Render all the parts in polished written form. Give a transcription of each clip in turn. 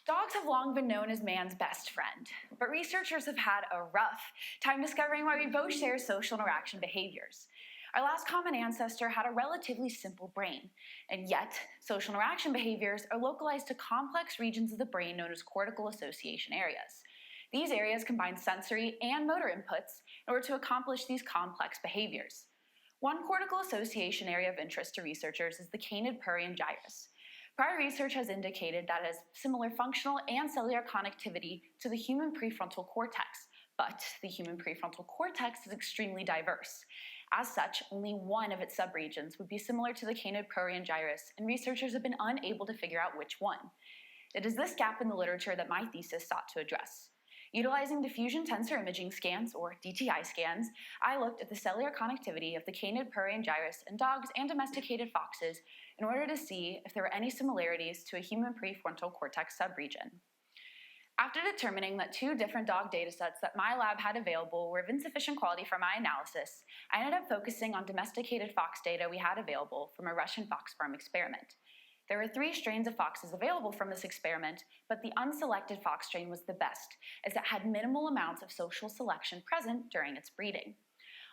Dogs have long been known as man's best friend, but researchers have had a rough time discovering why we both share social interaction behaviors. Our last common ancestor had a relatively simple brain, and yet social interaction behaviors are localized to complex regions of the brain known as cortical association areas. These areas combine sensory and motor inputs in order to accomplish these complex behaviors. One cortical association area of interest to researchers is the canid prurient gyrus. Prior research has indicated that it has similar functional and cellular connectivity to the human prefrontal cortex, but the human prefrontal cortex is extremely diverse. As such, only one of its subregions would be similar to the canid prurient gyrus, and researchers have been unable to figure out which one. It is this gap in the literature that my thesis sought to address. Utilizing diffusion tensor imaging scans, or DTI scans, I looked at the cellular connectivity of the canid prurient gyrus in dogs and domesticated foxes in order to see if there were any similarities to a human prefrontal cortex subregion. After determining that two different dog datasets that my lab had available were of insufficient quality for my analysis, I ended up focusing on domesticated fox data we had available from a Russian fox farm experiment. There were 3 strains of foxes available from this experiment, but the unselected fox strain was the best, as it had minimal amounts of social selection present during its breeding.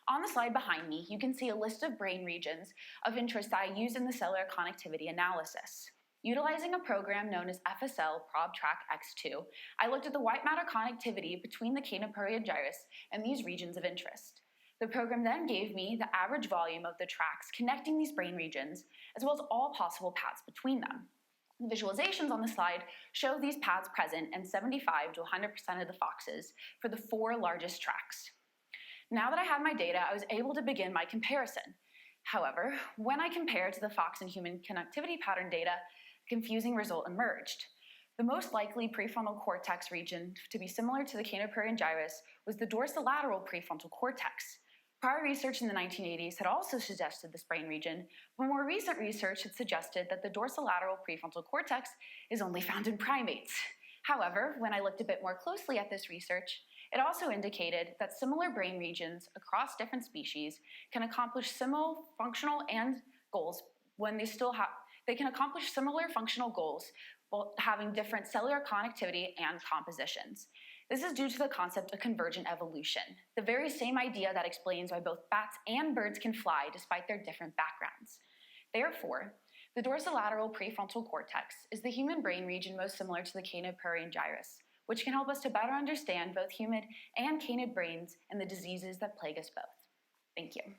On the slide behind me, you can see a list of brain regions of interest that I used in the cellular connectivity analysis. Utilizing a program known as FSL ProbTrack X2, I looked at the white matter connectivity between the canid prurient gyrus and these regions of interest. The program then gave me the average volume of the tracks connecting these brain regions, as well as all possible paths between them. The visualizations on the slide show these paths present in 75 to 100% of the foxes for the 4 largest tracks. Now that I had my data, I was able to begin my comparison. However, when I compared to the fox and human connectivity pattern data, a confusing result emerged. The most likely prefrontal cortex region to be similar to the canid prurient gyrus was the dorsolateral prefrontal cortex. Prior research in the 1980s had also suggested this brain region, but more recent research had suggested that the dorsolateral prefrontal cortex is only found in primates. However, when I looked a bit more closely at this research, it also indicated that similar brain regions across different species can accomplish similar functional and goals when they can accomplish similar functional goals while having different cellular connectivity and compositions. This is due to the concept of convergent evolution, the very same idea that explains why both bats and birds can fly despite their different backgrounds. Therefore, the dorsolateral prefrontal cortex is the human brain region most similar to the canid prurient gyrus, which can help us to better understand both human and canid brains and the diseases that plague us both. Thank you.